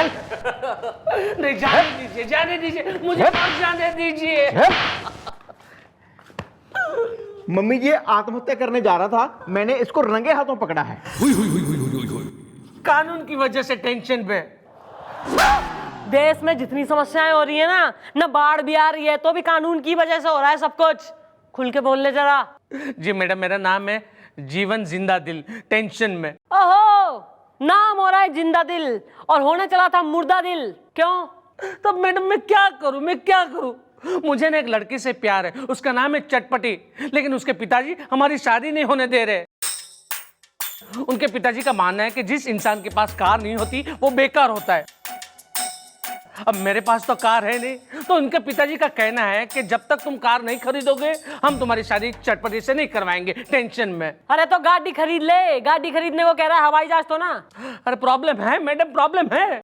चल। नहीं, जाने दीजिए, मुझे मत जाने दीजिए। मम्मी ये आत्महत्या करने जा रहा था, मैंने इसको रंगे हाथों पकड़ा है। कानून की वजह से टेंशन पे। देश में जितनी समस्याएं हो रही है ना बाढ़ भी आ रही है, तो भी कानून की वजह से हो रहा है सब कुछ। खुल के बोल ले जरा। जी मैडम, मेरा नाम है जीवन जिंदा दिल, टेंशन में। ओहो, नाम हो रहा है जिंदा दिल और होने चला था मुर्दा दिल। क्यों? तो मैडम मैं क्या करूं? मुझे ना एक लड़की से प्यार है, उसका नाम है चटपटी, लेकिन उसके पिताजी हमारी शादी नहीं होने दे रहे। उनके पिताजी का मानना है कि जिस इंसान के पास कार नहीं होती वो बेकार होता है। अब मेरे पास तो कार है नहीं, तो उनके पिताजी का कहना है कि जब तक तुम कार नहीं खरीदोगे हम तुम्हारी शादी चटपटी से नहीं करवाएंगे, टेंशन में। अरे तो गाड़ी खरीद ले। गाड़ी खरीदने को कह रहा है, हवाई जहाज तो ना। अरे प्रॉब्लम है मैडम, प्रॉब्लम है।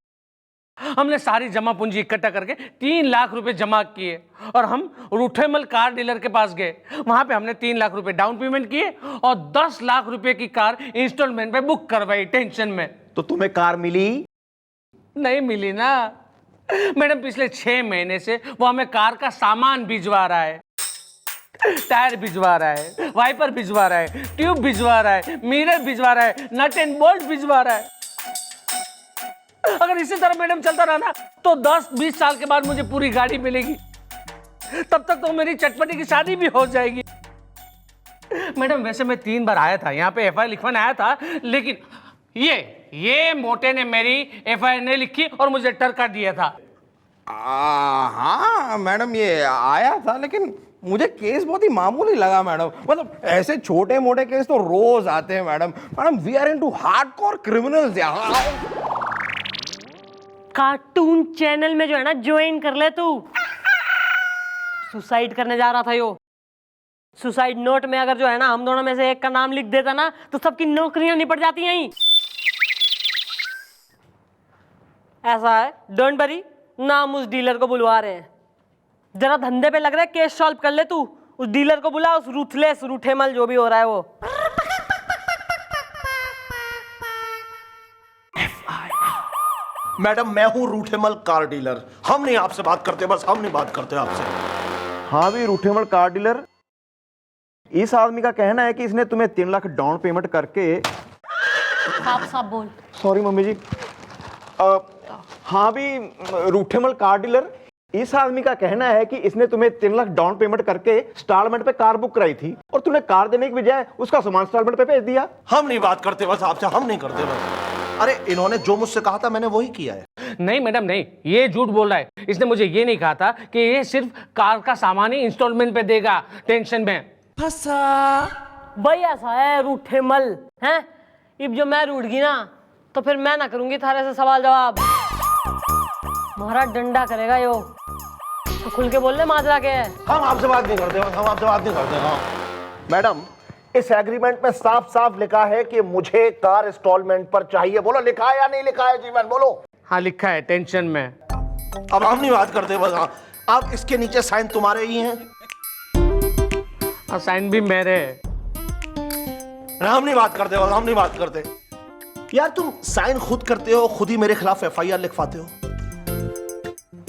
हमने सारी जमा पूंजी इकट्ठा करके 3 लाख रुपए जमा किए और हम रूठेमल कार डीलर के पास गए। वहां पे हमने 3 लाख रुपए डाउन पेमेंट किए और 10 लाख रुपए की कार इंस्टॉलमेंट पे बुक करवाई, टेंशन में। तो तुम्हें कार मिली? नहीं मिली ना मैडम, पिछले 6 महीने से वो हमें कार का सामान भिजवा रहा है। टायर भिजवा रहा है, वाइपर भिजवा रहा है, ट्यूब भिजवा रहा है, मिरर भिजवा रहा है, नट एंड बोल्ट भिजवा रहा है। अगर इसी तरह मैडम चलता रहा ना तो 10-20 साल के बाद मुझे पूरी गाड़ी मिलेगी। तब तक तो मेरी चटपटी की शादी भी हो जाएगी। मैडम वैसे मैं 3 बार आया था यहाँ पे, एफआईआर लिखवाने आया था, लेकिन ये मोटे ने मेरी एफआईआर नहीं लिखी और मुझे टरका दिया था। हाँ मैडम, ये आया था, लेकिन मुझे केस बहुत ही मामूली लगा मैडम। मतलब ऐसे छोटे मोटे केस तो रोज आते हैं madam. Madam we are into hardcore criminals यहाँ। कार्टून चैनल में जो है ना ज्वाइन कर ले तू। सुसाइड करने जा रहा था यो। सुसाइड नोट में अगर जो है ना हम दोनों में से एक का नाम लिख देता ना तो सबकी नौकरियां निपट जाती हैं। ऐसा है, डोंट वरी, नाम उस डीलर को बुलवा रहे हैं। जरा धंधे पे लग रहा है, केस सॉल्व कर ले तू। उस डीलर को बुला, उस रूथलेस रूठेमल जो भी हो रहा है वो। मैडम मैं हूं रूठेमल कार डीलर। हम नहीं आपसे बात करते, बस हम नहीं बात करते आपसे। हाँ भी रूठेमल कार डीलर, इस आदमी का कहना है कि इसने तुम्हें 3 लाख डाउन पेमेंट करके। साफ बोल। सॉरी मम्मी जी। हाँ भी रूठेमल कार डीलर, इस आदमी का कहना है कि इसने तुम्हें 3 लाख डाउन पेमेंट करके इंस्टॉलमेंट पे कार बुक कराई थी और तूने कार देने की बजाय उसका सामान इंस्टॉलमेंट पे भेज दिया। हम नहीं बात करते बस आपसे, हम नहीं करते बस। अरे इन्होंने जो मुझसे कहा था मैंने वही किया है। नहीं मैडम नहीं, ये झूठ बोल रहा है। इसने मुझे ये नहीं कहा था कि ये सिर्फ कार का सामान ही इंस्टॉलमेंट पे देगा, टेंशन में फंसा। भाई ऐसा है रूठेमल हैं, अब जो मैं रूठ गई ना तो फिर मैं ना करूंगी थारे से सवाल जवाब। हमारा डंडा करेगा यो, तो खुल के बोल ले माजरा के है। हम आपसे बात नहीं करते, हम आपसे बात नहीं करते। हाँ मैडम, इस एग्रीमेंट में साफ साफ लिखा है कि मुझे कार इंस्टॉलमेंट पर चाहिए। बोलो लिखा है या नहीं लिखा है जीवन, बोलो। हाँ लिखा है, टेंशन में। अब हम नहीं बात करते बस। हाँ अब इसके नीचे साइन तुम्हारे ही हैं। हाँ साइन भी मेरे है। हम नहीं बात करते बस, हम नहीं बात करते। यार तुम साइन खुद करते हो, खुद ही मेरे खिलाफ एफआईआर लिखवाते हो।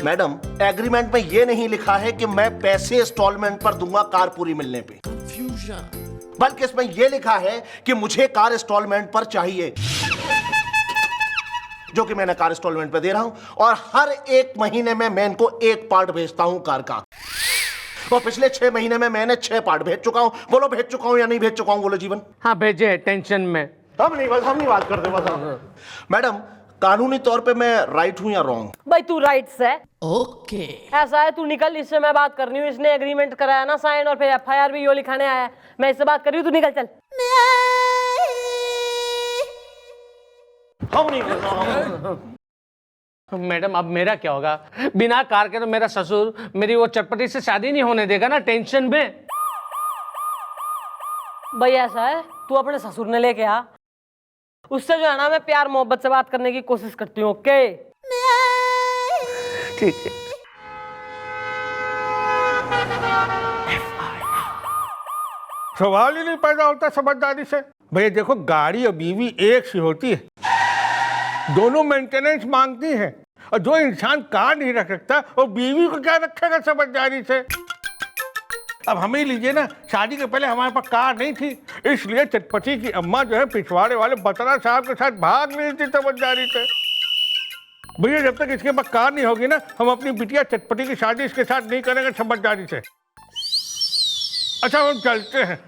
मैडम एग्रीमेंट में यह नहीं लिखा है कि मैं पैसे इंस्टॉलमेंट पर दूंगा कार पूरी मिलने पे, बल्कि इसमें यह लिखा है कि मुझे कार इंस्टॉलमेंट पर चाहिए, जो कि मैंने कार इंस्टॉलमेंट पे दे रहा हूं। और हर 1 महीने में मैं इनको 1 पार्ट भेजता हूं कार का। और पिछले 6 महीने में मैंने 6 पार्ट भेज चुका हूं। बोलो भेज चुका हूं या नहीं भेज चुका हूं, बोलो जीवन। हाँ भेजे, टेंशन में। हम नहीं बात करते बस। मैडम कानूनी तौर पे मैं राइट हूं या रॉन्ग? भाई तू राइट्स है। ओके ऐसा है, तू निकल, इससे मैं बात करनी हूँ। इसने एग्रीमेंट कराया ना साइन, और फिर एफआईआर भी यो लिखाने आया है। मैं इससे बात कर रही हूँ, तू निकल चल। हम नहीं करते। मैडम अब मेरा क्या होगा? बिना कार के तो मेरा ससुर मेरी वो चटपटी से शादी नहीं होने देगा ना, टेंशन में। भाई ऐसा है, तू अपने ससुर ने लेके आ, उससे जो है ना मैं प्यार मोहब्बत से बात करने की कोशिश करती हूँ। ओके ठीक है। सवाल ही नहीं पैदा होता समझदारी से। भैया देखो, गाड़ी और बीवी एक सी होती है, दोनों मेंटेनेंस मांगती हैं। और जो इंसान कार नहीं रख सकता वो बीवी को क्या रखेगा समझदारी से। अब हमें ही लीजिए ना, शादी के पहले हमारे पास कार नहीं थी, इसलिए चटपटी की अम्मा जो है पिछवाड़े वाले बतरा साहब के साथ भाग नहीं थी समझदारी से। भैया जब तक इसके पास कार नहीं होगी ना, हम अपनी बिटिया चटपटी की शादी इसके साथ नहीं करेंगे समझदारी से। अच्छा हम चलते हैं।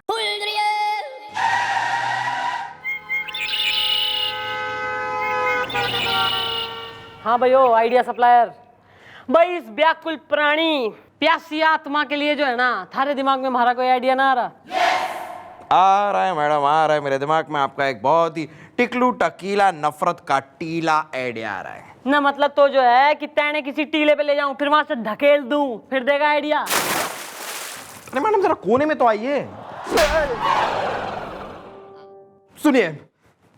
हाँ भाइयों, आइडिया सप्लायर। भाई इस व्याकुल प्राणी प्यासी आत्मा के लिए जो है ना, थारे दिमाग में हमारा कोई आइडिया ना आ रहा? आ रहा है मैडम, आ रहा है मेरे दिमाग में आपका एक बहुत ही टिकलू टकीला नफरत का टीला आइडिया आ रहा है। ना मतलब तो जो है कि तैने किसी टीले पे ले जाऊं, फिर वहां से धकेल दूं, फिर देगा आइडिया। अरे मैडम जरा कोने में तो आइए। सुनिए,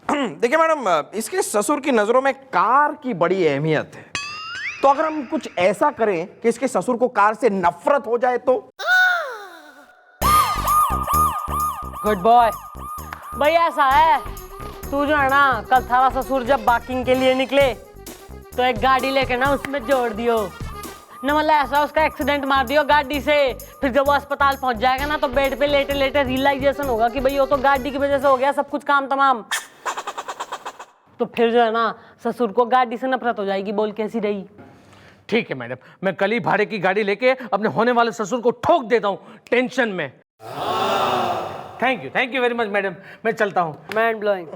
देखिए मैडम, इसके ससुर की नजरों में कार की बड़ी अहमियत है, तो अगर हम कुछ ऐसा करें कि इसके ससुर को कार से नफरत हो जाए तो? Good boy. भाई ऐसा है, तू जो है ना, कल थारा ससुर जब बाकिंग के लिए निकले तो एक गाड़ी लेके ना उसमें जोड़ दियो ना, मतलब ऐसा उसका एक्सीडेंट मार दियो गाड़ी से। फिर जब वो अस्पताल पहुंच जाएगा ना, तो बेड पे लेटे लेटे रियलाइजेशन होगा कि भाई वो तो गाड़ी की वजह से हो गया सब कुछ काम तमाम। तो फिर जो है ना, ससुर को गाड़ी से नफरत हो जाएगी। बोल कैसी रही? ठीक है मैडम, मैं कल ही भाड़े की गाड़ी लेके अपने होने वाले ससुर को ठोक देता हूँ टेंशन में। Thank you very much madam, मैं चलता हूँ। Mind blowing.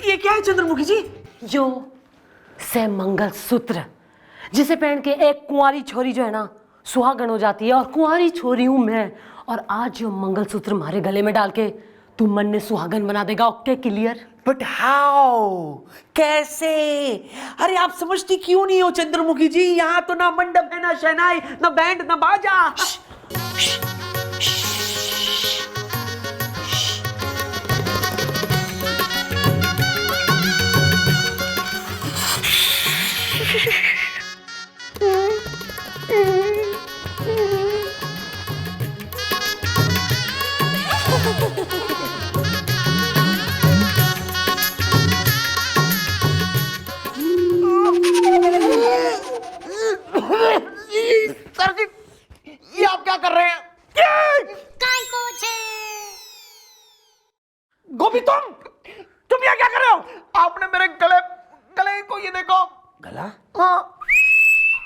ये क्या है चंद्रमुखी जी? जो से मंगलसूत्र, जिसे पहन के एक कुंवारी छोरी जो है ना सुहागन हो जाती है, और कुंवारी छोरी हूं मैं, और आज जो मंगलसूत्र हमारे गले में डाल के तू मन ने सुहागन बना देगा। Okay clear? बट हाउ, कैसे? अरे आप समझती क्यों नहीं हो चंद्रमुखी जी? यहाँ तो ना मंडप है, ना शहनाई, ना बैंड, ना बाजा। ये आप क्या कर रहे हैं? गोपी तुम यहाँ क्या कर रहे हो? आपने मेरे गले को ये देखो। गला?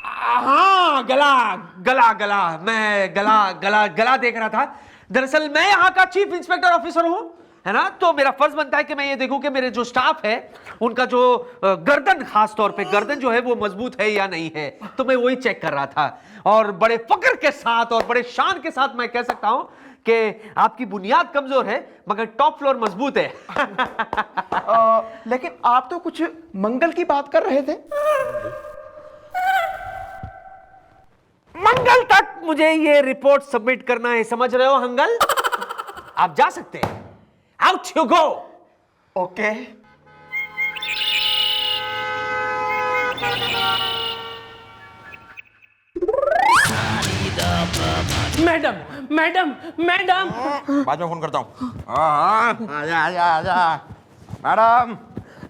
हाँ गला मैं गला देख रहा था। दरअसल मैं यहाँ का चीफ इंस्पेक्टर ऑफिसर हूँ, है ना, तो मेरा फर्ज बनता है कि मैं ये देखूं कि मेरे जो स्टाफ है उनका जो गर्दन, खास तौर पे गर्दन जो है वो मजबूत है या नहीं है, तो मैं वही चेक कर रहा था। और बड़े फक्र के साथ और बड़े शान के साथ मैं कह सकता हूं कि आपकी बुनियाद कमजोर है मगर टॉप फ्लोर मजबूत है। लेकिन आप तो कुछ मंगल की बात कर रहे थे। मंगल तक मुझे ये रिपोर्ट सबमिट करना है, समझ रहे हो हंगल? आप जा सकते हैं, out you go. Okay. Madam बाद में फोन करता हूँ। आजा।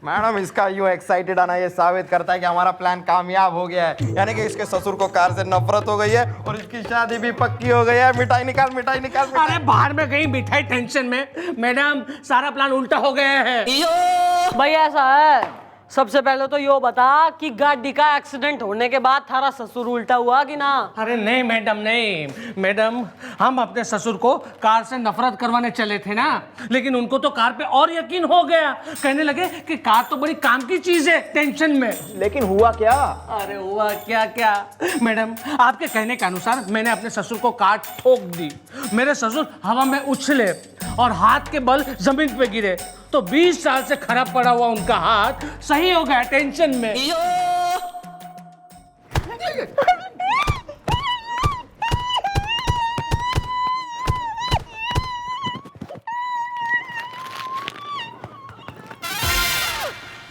मैडम इसका यूं एक्साइटेड आना ये साबित करता है कि हमारा प्लान कामयाब हो गया है, यानी कि इसके ससुर को कार से नफरत हो गई है और इसकी शादी भी पक्की हो गई है। मिठाई निकाल। अरे बाहर में गई मिठाई टेंशन में, मैडम सारा प्लान उल्टा हो गया है। भाई ऐसा है, सबसे पहले तो यो बता कि गाड़ी का एक्सीडेंट होने के बाद थारा ससुर उल्टा हुआ कि ना? अरे नहीं मैडम, हम अपने ससुर को कार से नफरत करवाने चले थे ना, लेकिन उनको तो कार पे और यकीन हो गया। कहने लगे कि कार तो बड़ी काम की चीज है टेंशन में। लेकिन हुआ क्या? अरे हुआ क्या मैडम, आपके कहने के अनुसार मैंने अपने ससुर को कार ठोक दी। मेरे ससुर हवा में उछले और हाथ के बल जमीन पे गिरे, तो 20 साल से खराब पड़ा हुआ उनका हाथ सही हो गया टेंशन में।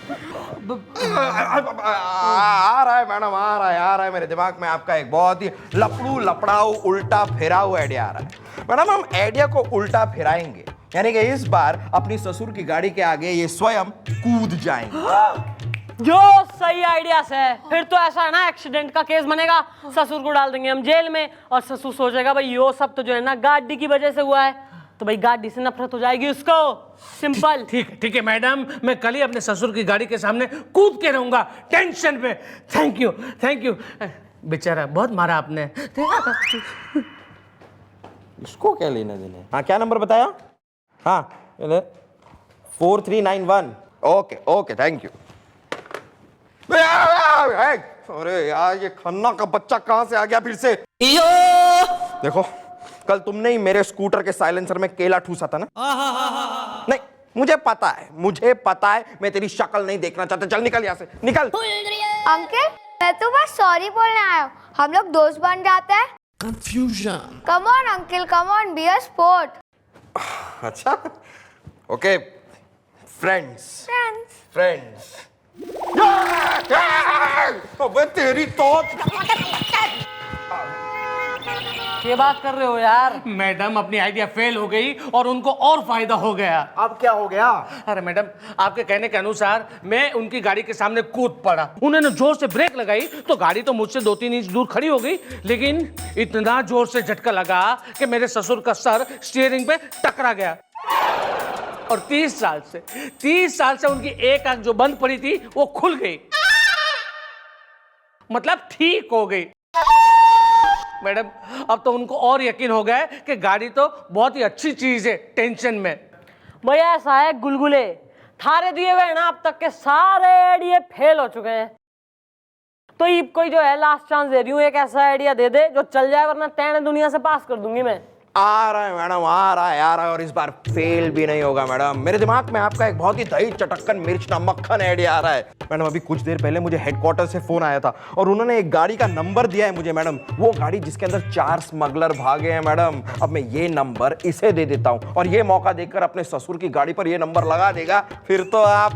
आ रहा है मैडम, आ रहा है मेरे दिमाग में आपका एक बहुत ही लपड़ू लपड़ाऊ उल्टा फिराऊ आइडिया आ रहा है। मैडम हम आइडिया को उल्टा फिराएंगे, यानी कि इस बार अपनी ससुर की गाड़ी के आगे ये स्वयं कूद जाएंगे। जो सही आइडिया है। फिर तो ऐसा है ना, एक्सीडेंट का केस बनेगा, ससुर को डाल देंगे हम जेल में और ससुर सोचेगा भाई यो सब तो जो है ना गाड़ी की वजह से हुआ है, तो भाई गाड़ी से नफरत हो जाएगी उसको। सिंपल। ठीक है मैडम, मैं कल ही अपने ससुर की गाड़ी के सामने कूद के रहूंगा, टेंशन पे। Thank you. बेचारा बहुत मारा आपने। इसको क्या लेना देना? हाँ क्या नंबर बताया? हाँ 4391। Okay thank you. अरे यार ये खन्ना का बच्चा कहां से आ गया फिर से? देखो कल तुमने ही मेरे स्कूटर के साइलेंसर में केला ठूसा था ना? नहीं मुझे पता है मैं तेरी शक्ल नहीं देखना चाहता। चल निकल यहाँ से, निकल। अंकल मैं तो बस सॉरी बोलने आया हूँ, हम लोग दोस्त बन जाते हैं। Confusion. Come on uncle, come on, be a sport. अच्छा ओके फ्रेंड्स। अबे तेरी तो ये बात कर रहे हो यार? मैडम अपनी आइडिया फेल हो गई और उनको और फायदा हो गया। अब क्या हो गया? अरे मैडम आपके कहने के अनुसार मैं उनकी गाड़ी के सामने कूद पड़ा, उन्होंने जोर से ब्रेक लगाई तो गाड़ी तो मुझसे 2-3 इंच दूर खड़ी हो गई, लेकिन इतना जोर से झटका लगा कि मेरे ससुर का सर स्टीयरिंग पे टकरा गया और 30 साल से उनकी एक आंख जो बंद पड़ी थी वो खुल गई, मतलब ठीक हो गई। मैडम अब तो उनको और यकीन हो गया है कि गाड़ी तो बहुत ही अच्छी चीज है टेंशन में। भैया ऐसा है, गुलगुले थारे दिए हुए ना अब तक के सारे आइडिया फेल हो चुके हैं, तो ये कोई जो है लास्ट चांस दे रही हूँ, एक ऐसा आइडिया दे दे जो चल जाए, वरना तेने दुनिया से पास कर दूंगी मैं। आ रहा है मैडम, आ रहा है और इस बार फेल भी नहीं होगा मैडम। मेरे दिमाग में आपका एक बहुत ही दही चटक्कन मिर्च नमक्खन आइडिया आ रहा है मैडम। अभी कुछ देर पहले मुझे हेडक्वार्टर से फोन आया था और उन्होंने एक गाड़ी का नंबर दिया है मुझे मैडम, वो गाड़ी जिसके अंदर 4 स्मगलर भागे हैं मैडम। अब मैं ये नंबर इसे दे देता हूँ और ये मौका देकर अपने ससुर की गाड़ी पर ये नंबर लगा देगा, फिर तो आप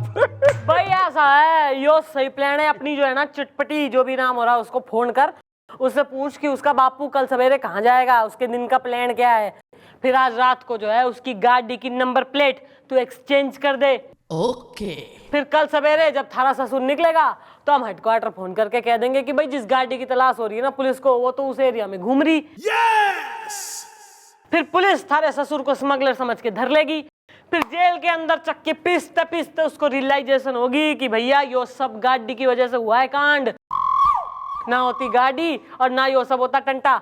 भाई ऐसा है, यो सही प्लान है। अपनी जो है ना चिटपटी जो भी नाम हो रहा है उसको फोन कर, उससे पूछ कि उसका बापू कल सवेरे कहाँ जाएगा, उसके दिन का प्लान क्या है, फिर आज रात को जो है उसकी गाड़ी की नंबर प्लेट तू एक्सचेंज कर दे। ओके। फिर कल सवेरे जब थारा ससुर निकलेगा तो हम हेडक्वार्टर फोन करके कह देंगे कि भाई जिस गाड़ी की तलाश हो रही है ना पुलिस को, वो तो उस एरिया में घूम रही। yes! फिर पुलिस थारे ससुर को स्मगलर समझ के धर लेगी, फिर जेल के अंदर चक्के पीसते उसको रियलाइजेशन होगी कि भैया यो सब गाड़ी की वजह से हुआ है कांड, ना होती गाड़ी और ना यो सब होता टंटा।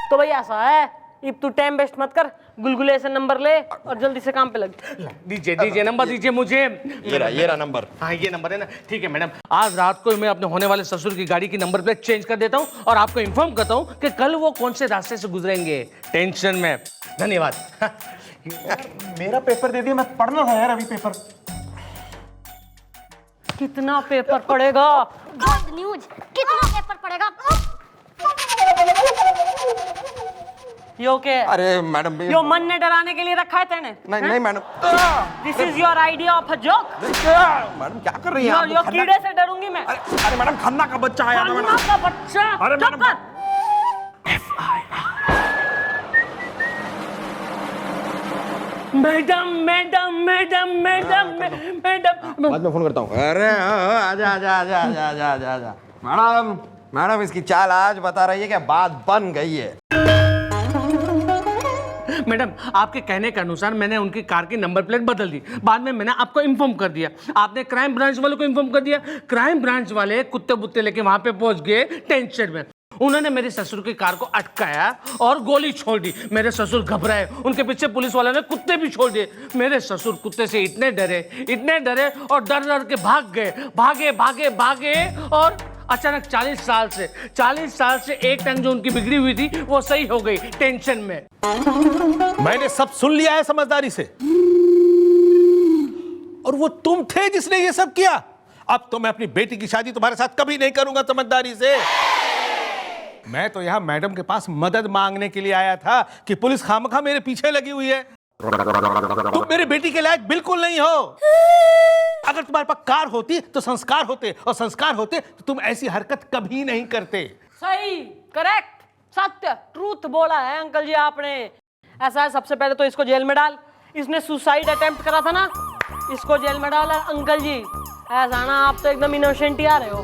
तो भाई ऐसा है, अब तू टाइम वेस्ट मत कर, गुलगुले से नंबर ले और जल्दी से काम पे लग। दीजिए नंबर दीजिए मुझे। ये रहा नंबर। हाँ ये नंबर है ना, ठीक है मैडम। आज रात को मैं अपने होने वाले ससुर की गाड़ी की नंबर प्लेट चेंज कर देता हूँ और आपको इन्फॉर्म करता हूँ कि कल वो कौन से रास्ते से गुजरेंगे, टेंशन में। धन्यवाद। मेरा पेपर दे दिया, मैं पढ़ना था यार अभी पेपर। कितना पेपर पड़ेगा? गुड न्यूज, कितना पेपर पड़ेगा? यो के? अरे मैडम यो मन ने डराने के लिए रखा है तेने? नहीं madam, this is your idea of a joke? Madam क्या कर रही हैं आप? यो कीड़े से डरूंगी मैं। अरे मैडम खन्ना का बच्चा आया था मैडम। खन्ना का बच्चा? अरे चुप कर। मैडम बाद में फोन करता हूँ। अरे आजा मैडम इसकी चाल आज बता रही है कि बात बन गई है। मैडम आपके कहने के अनुसार मैंने उनकी कार की नंबर प्लेट बदल दी, बाद में मैंने आपको इन्फॉर्म कर दिया, आपने क्राइम ब्रांच वालों को इन्फॉर्म कर दिया, क्राइम ब्रांच वाले कुत्ते बुत्ते लेके वहां पे पहुंच गए टेंशन में। उन्होंने मेरे ससुर की कार को अटकाया और गोली छोड़ दी। मेरे ससुर घबराए, उनके पीछे पुलिस वालों ने कुत्ते भी छोड़ दिए। मेरे ससुर कुत्ते से इतने डरे और डर के भागे और अचानक 40 साल से एक टांग जो उनकी बिगड़ी हुई थी वो सही हो गई टेंशन में। मैंने सब सुन लिया है समझदारी से, और वो तुम थे जिसने ये सब किया। अब तो मैं अपनी बेटी की शादी तुम्हारे साथ कभी नहीं करूंगा समझदारी से। मैं तो यहां मैडम के पास मदद मांगने के लिए आया था कि पुलिस खामखा मेरे पीछे लगी हुई है। तुम मेरी बेटी के लायक बिल्कुल नहीं हो। अगर तुम्हारे पास कार होती तो संस्कार होते, और संस्कार होते तो तुम ऐसी हरकत कभी नहीं करते। सही, करेक्ट, सत्य, ट्रूथ बोला है अंकल जी आपने। ऐसा है, सबसे पहले तो इसको जेल में डाल। इसने सुसाइड अटेम्प्ट करा था ना, इसको जेल में डाला। अंकल जी ऐसा ना, आप तो एकदम इनोसेंट ही आ रहे हो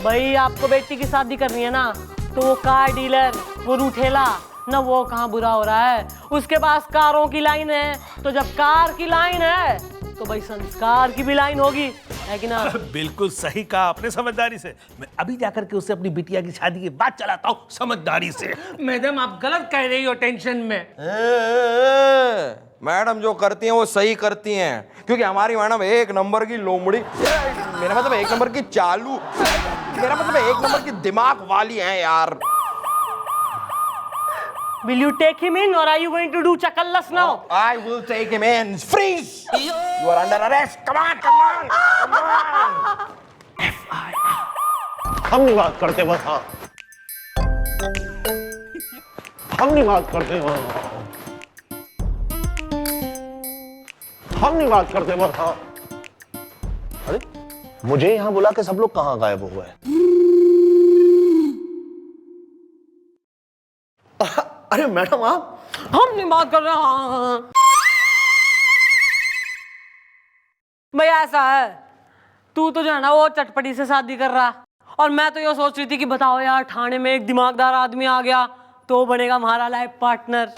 भाई। आपको बेटी की शादी करनी है ना, तो वो कार डीलर, वो रूठेला ना, वो कहाँ बुरा हो रहा है। उसके पास कारों की लाइन है, तो जब कार की लाइन है तो भाई संस्कार की भी लाइन होगी, है कि ना? बिल्कुल सही कहा आपने, समझदारी से। मैं अभी जाकर के उससे अपनी बिटिया की शादी की बात चलाता हूँ, समझदारी से। मैडम आप गलत कह रही हो टेंशन में। मैडम जो करती हैं वो सही करती हैं, क्योंकि हमारी मैडम एक नंबर की लोमड़ी, मेरा मतलब एक नंबर की चालू, मेरा मतलब एक नंबर की दिमाग वाली हैं यार। Will you take him in or are you going to do chakallas now? I will take him in. Freeze! You are under arrest. Come on, come on, come on. हम नहीं बात करते बस। हाँ, हम नहीं बात करते बस। हम नहीं बात करते बस। हाँ, अरे मुझे यहाँ बुला के सब लोग कहाँ गायब हुए हैं? अरे मैडम आप, हम नहीं बात कर रहे हैं। भैया ऐसा है, तू तो जो है ना वो चटपटी से शादी कर रहा, और मैं तो ये सोच रही थी कि बताओ यार, थाने में एक दिमागदार आदमी आ गया तो बनेगा हमारा लाइफ पार्टनर।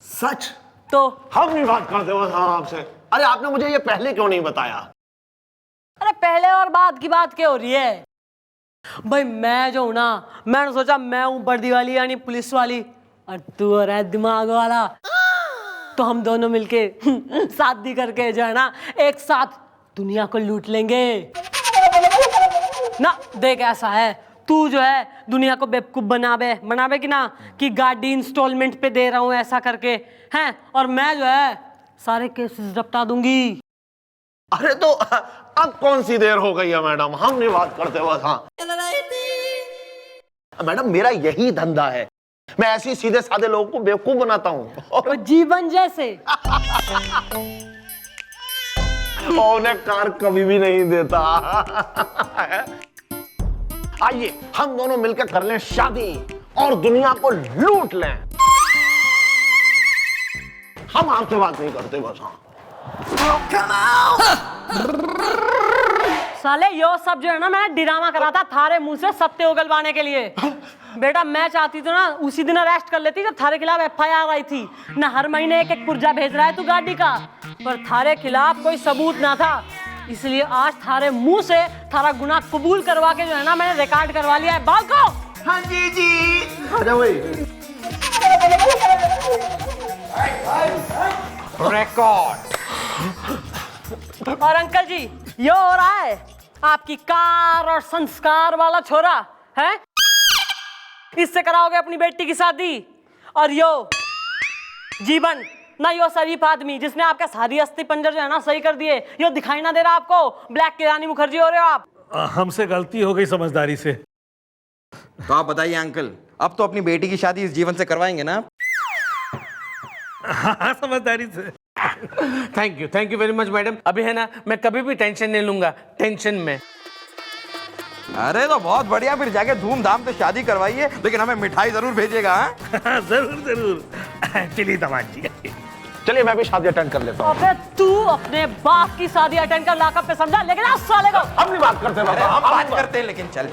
सच? तो हम नहीं बात करते बस। हाँ आपसे। अरे आपने मुझे ये पहले क्यों नहीं बताया? अरे पहले और बाद की बात क्या हो रही है भाई? मैं जो हूं ना, मैंने सोचा मैं हूं वर्दी वाली यानी पुलिस वाली, और तू हो रहा है दिमाग वाला, तो हम दोनों मिलके शादी करके जो है ना एक साथ दुनिया को लूट लेंगे ना। देख ऐसा है, तू जो है दुनिया को बेवकूफ बनावे कि ना, कि गाड़ी इंस्टॉलमेंट पे दे रहा हूं ऐसा करके हैं, और मैं जो है सारे केसेस निपटा दूंगी। अरे तो अब कौन सी देर हो गई है मैडम, हम नहीं बात करते बस। हाँ मैडम, मेरा यही धंधा है, मैं ऐसे सीधे साधे लोगों को बेवकूफ बनाता हूँ। तो जीवन जैसे उन्हें कार कभी भी नहीं देता। आइए हम दोनों मिलकर कर लें शादी और दुनिया को लूट लें। हम आपसे बात नहीं करते बस। हाँ साले यो सब जो है ना, मैंने ड्रामा करा था थारे मुंह से सत्य उगलवाने के लिए। बेटा मैं चाहती तो ना उसी दिन अरेस्ट कर लेती जब थारे खिलाफ FIR आई थी ना। हर महीने एक पुर्जा भेज रहा है तू गाड़ी का, पर थारे खिलाफ कोई सबूत ना था, इसलिए आज थारे मुंह से थारा गुनाह कबूल करवा के जो है ना मैंने रिकॉर्ड करवा लिया है। बाल को हाँ जी आ जाओ भाई। रिकॉर्ड। और अंकल जी यो हो रहा है आपकी कार और संस्कार वाला छोरा है, इससे कराओगे अपनी बेटी की शादी। और यो जीवन ना, यो शरीफ आदमी जिसने आपका सारी अस्थि पंजर जो है ना सही कर दिए, यो दिखाई ना दे रहा आपको, ब्लैक की रानी मुखर्जी हो रहे हो आप। हमसे गलती हो गई समझदारी से। तो आप बताइए अंकल, अब तो अपनी बेटी की शादी इस जीवन से करवाएंगे ना? हाँ समझदारी से। Thank you very much madam. अभी है ना, मैं कभी भी टेंशन नहीं लूंगा, टेंशन में। अरे तो बहुत बढ़िया, फिर जाके धूमधाम से शादी करवाइए, लेकिन हमें मिठाई जरूर भेजिएगा। हाँ? जरूर जरूर। चलिए दामाद जी, चलिए मैं भी शादी अटेंड कर लेता हूँ। अबे तू अपने बाप की शादी अटेंड कर लाकर पे समझा, लेकिन आज साले को हम नहीं बात करते बाबा, हम बात करते हैं, लेकिन चल।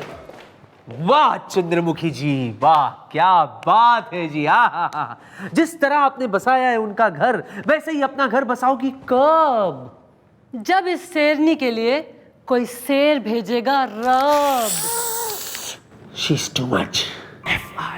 वाह चंद्रमुखी जी, वाह क्या बात है जी। हाँ, जिस तरह आपने बसाया है उनका घर, वैसे ही अपना घर बसाओगी कब? जब इस शेरनी के लिए कोई शेर भेजेगा रब। She's too much. FIR.